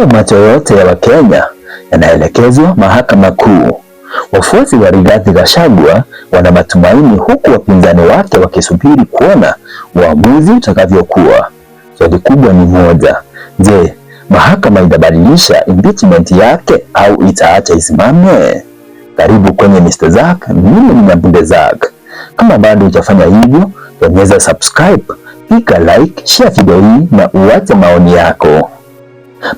Leo macho yote ya Wakenya yanaelekezwa Mahakama Kuu. Wafuasi wa Rigathi Gachagua wana matumaini, huku wapinzani wake wakisubiri kuona uamuzi utakavyokuwa. Swali kubwa ni moja: je, mahakama itabadilisha impeachment yake au itaacha isimame? Karibu kwenye Mr. Zack, mimi ni Nyambunde Zack. Kama bado hujafanya hivyo, bonyeza subscribe, piga like, share video hii na uache maoni yako.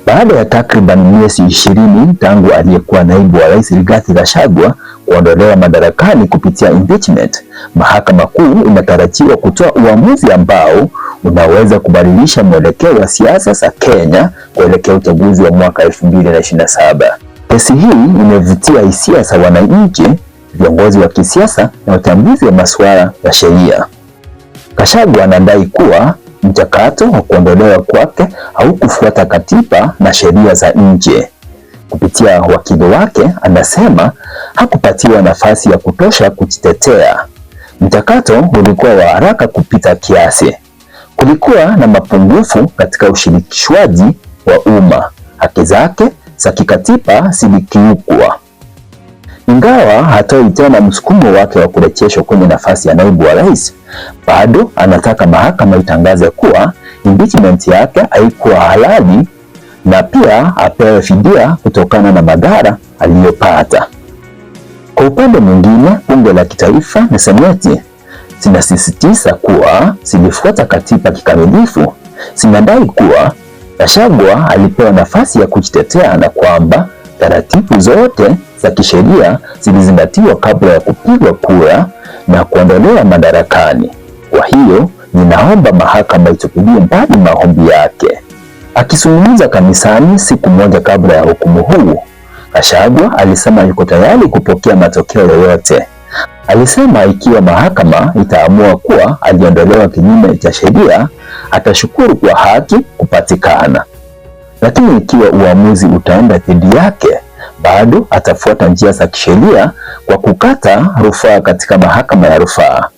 Baada ya takriban miezi 20 tangu aliyekuwa naibu wa rais Rigathi Gachagua kuondolewa madarakani kupitia impeachment, Mahakama Kuu inatarajiwa kutoa uamuzi ambao unaweza kubadilisha mwelekeo wa siasa za Kenya kuelekea uchaguzi wa mwaka 2027. Kesi hii imevutia hisia za wananchi, viongozi wa kisiasa na wachambuzi wa masuala ya sheria. Gachagua anadai kuwa mchakato wa kuondolewa kwake haukufuata katiba na sheria za nje. Kupitia wakili wake, anasema hakupatiwa nafasi ya kutosha kujitetea. Mchakato ulikuwa wa haraka kupita kiasi. Kulikuwa na mapungufu katika ushirikishwaji wa umma. Haki zake za kikatiba zilikiukwa. Ingawa hatoi tena msukumo wake wa kurejeshwa kwenye nafasi ya naibu wa rais, bado anataka mahakama itangaze kuwa impeachment yake haikuwa halali na pia apewe fidia kutokana na madhara aliyopata. Kwa upande mwingine, bunge la kitaifa na seneti zinasisitiza kuwa zilifuata katiba kikamilifu. Zinadai kuwa Gachagua alipewa nafasi ya kujitetea na kwamba taratibu zote za kisheria zilizingatiwa kabla ya kupigwa kura na kuondolewa madarakani. Kwa hiyo, ninaomba mahakama itupilie mbali maombi yake. Akizungumza kanisani siku moja kabla ya hukumu huu, Gachagua alisema yuko tayari kupokea matokeo yoyote. Alisema ikiwa mahakama itaamua kuwa aliondolewa kinyume cha sheria, atashukuru kwa haki kupatikana. Lakini ikiwa uamuzi utaenda dhidi yake, bado atafuata njia za kisheria kwa kukata rufaa katika mahakama ya rufaa.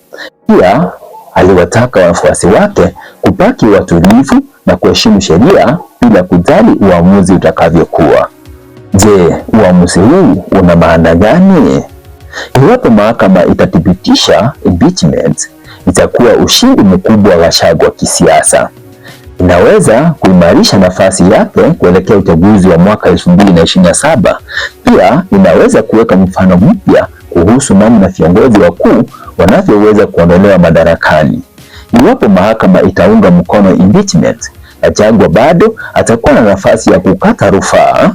Pia aliwataka wafuasi wake kubaki watulivu na kuheshimu sheria bila kujali uamuzi utakavyokuwa. Je, uamuzi huu una maana gani? Iwapo mahakama itathibitisha impeachment, itakuwa ushindi mkubwa wa Gachagua kisiasa. Inaweza kuimarisha nafasi yake kuelekea uchaguzi wa mwaka 2027. Pia inaweza kuweka mfano mpya kuhusu namna viongozi wakuu wanavyoweza kuondolewa madarakani. Iwapo mahakama itaunga mkono impeachment, Gachagua bado atakuwa na nafasi ya kukata rufaa.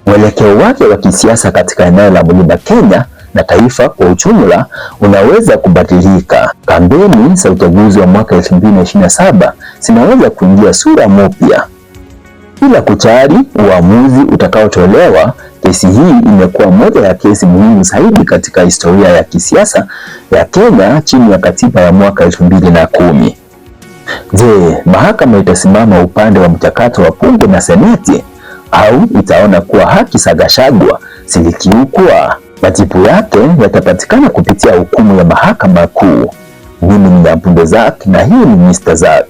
Mwelekeo wake wa kisiasa katika eneo la Mlima Kenya na taifa kwa ujumla unaweza kubadilika. Kampeni za uchaguzi wa mwaka 2027 zinaweza kuingia sura mpya. Bila kujali uamuzi utakaotolewa, kesi hii imekuwa moja ya kesi muhimu zaidi katika historia ya kisiasa ya Kenya chini ya katiba ya mwaka 2010. Je, mahakama itasimama upande wa mchakato wa bunge na seneti au itaona kuwa haki za Gachagua zilikiukwa? Majibu yake yatapatikana kupitia hukumu ya Mahakama Kuu. Mimi ni Nyambunde Zack na hii ni Mr. Zack.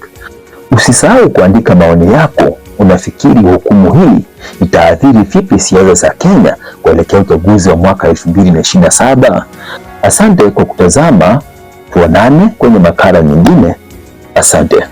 Usisahau kuandika maoni yako. Unafikiri hukumu hii itaathiri vipi siasa za Kenya kuelekea uchaguzi wa mwaka 2027? Asante kwa kutazama, tuonane kwenye makala nyingine. Asante.